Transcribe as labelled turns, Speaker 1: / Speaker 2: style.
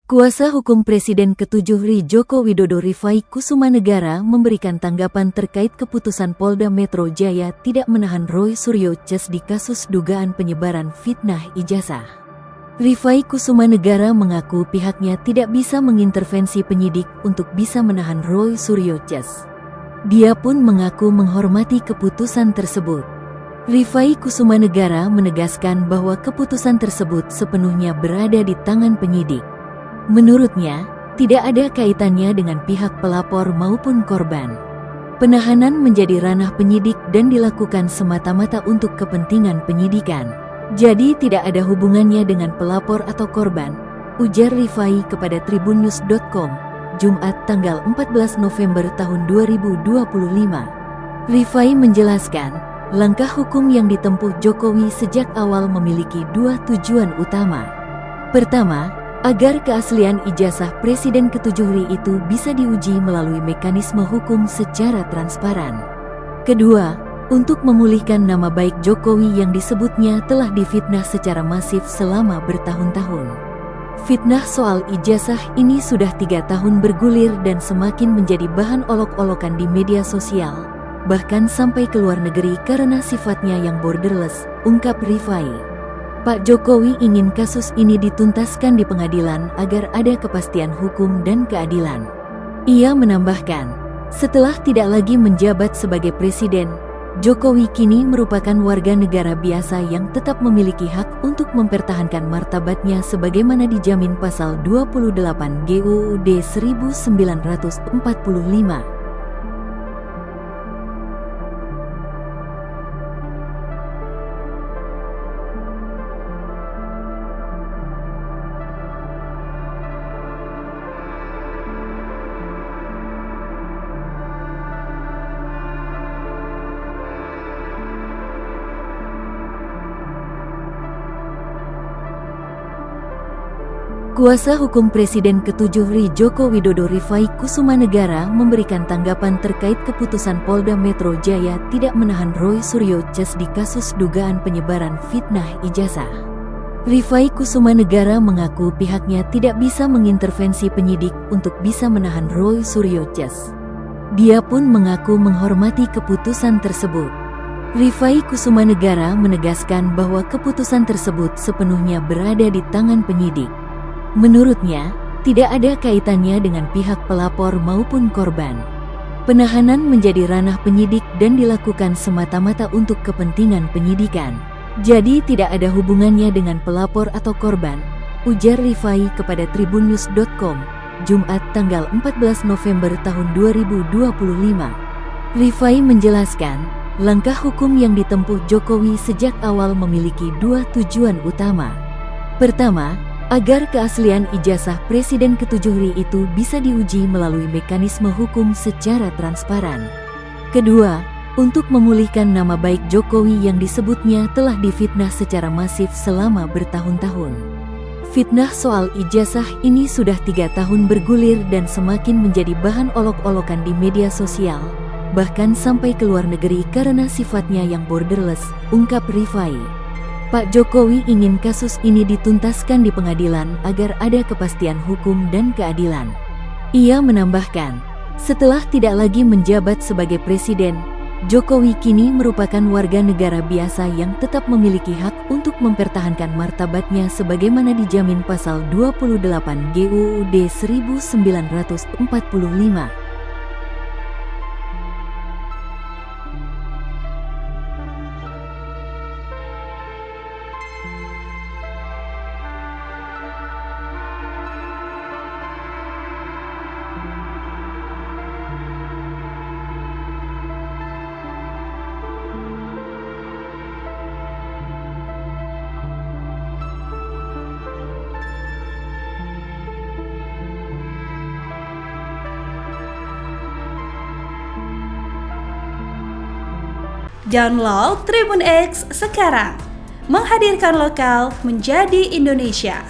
Speaker 1: Kuasa hukum Presiden ke-7 RI Joko Widodo Rifai Kusumanegara memberikan tanggapan terkait keputusan Polda Metro Jaya tidak menahan Roy Suryo Ces di kasus dugaan penyebaran fitnah ijazah. Rifai Kusumanegara mengaku pihaknya tidak bisa mengintervensi penyidik untuk bisa menahan Roy Suryo Ces. Dia pun mengaku menghormati keputusan tersebut. Rifai Kusumanegara menegaskan bahwa keputusan tersebut sepenuhnya berada di tangan penyidik. Menurutnya, tidak ada kaitannya dengan pihak pelapor maupun korban. Penahanan menjadi ranah penyidik dan dilakukan semata-mata untuk kepentingan penyidikan. Jadi tidak ada hubungannya dengan pelapor atau korban, ujar Rifai kepada tribunnews.com, Jumat tanggal 14 November tahun 2025. Rifai menjelaskan, langkah hukum yang ditempuh Jokowi sejak awal memiliki dua tujuan utama. Pertama, agar keaslian ijazah Presiden ke-7 RI itu bisa diuji melalui mekanisme hukum secara transparan. Kedua, untuk memulihkan nama baik Jokowi yang disebutnya telah difitnah secara masif selama bertahun-tahun. Fitnah soal ijazah ini sudah 3 tahun bergulir dan semakin menjadi bahan olok-olokan di media sosial, bahkan sampai ke luar negeri karena sifatnya yang borderless, ungkap Rifai. Pak Jokowi ingin kasus ini dituntaskan di pengadilan agar ada kepastian hukum dan keadilan. Ia menambahkan, setelah tidak lagi menjabat sebagai presiden, Jokowi kini merupakan warga negara biasa yang tetap memiliki hak untuk mempertahankan martabatnya sebagaimana dijamin pasal 28 GUUD 1945. Kuasa hukum Presiden ke-7 RI Joko Widodo Rifai Kusumanegara memberikan tanggapan terkait keputusan Polda Metro Jaya tidak menahan Roy Suryo Ces di kasus dugaan penyebaran fitnah ijazah. Rifai Kusumanegara mengaku pihaknya tidak bisa mengintervensi penyidik untuk bisa menahan Roy Suryo Ces. Dia pun mengaku menghormati keputusan tersebut. Rifai Kusumanegara menegaskan bahwa keputusan tersebut sepenuhnya berada di tangan penyidik. Menurutnya, tidak ada kaitannya dengan pihak pelapor maupun korban. Penahanan menjadi ranah penyidik dan dilakukan semata-mata untuk kepentingan penyidikan. Jadi tidak ada hubungannya dengan pelapor atau korban, ujar Rifai kepada tribunnews.com, Jumat tanggal 14 November tahun 2025. Rifai menjelaskan, langkah hukum yang ditempuh Jokowi sejak awal memiliki dua tujuan utama. Pertama, agar keaslian ijazah Presiden ke-7 RI itu bisa diuji melalui mekanisme hukum secara transparan. Kedua, untuk memulihkan nama baik Jokowi yang disebutnya telah difitnah secara masif selama bertahun-tahun. Fitnah soal ijazah ini sudah 3 tahun bergulir dan semakin menjadi bahan olok-olokan di media sosial, bahkan sampai ke luar negeri karena sifatnya yang borderless, ungkap Rifai. Pak Jokowi ingin kasus ini dituntaskan di pengadilan agar ada kepastian hukum dan keadilan. Ia menambahkan, setelah tidak lagi menjabat sebagai presiden, Jokowi kini merupakan warga negara biasa yang tetap memiliki hak untuk mempertahankan martabatnya sebagaimana dijamin pasal 28 GUUD 1945.
Speaker 2: Download Tribun X sekarang, menghadirkan lokal menjadi Indonesia.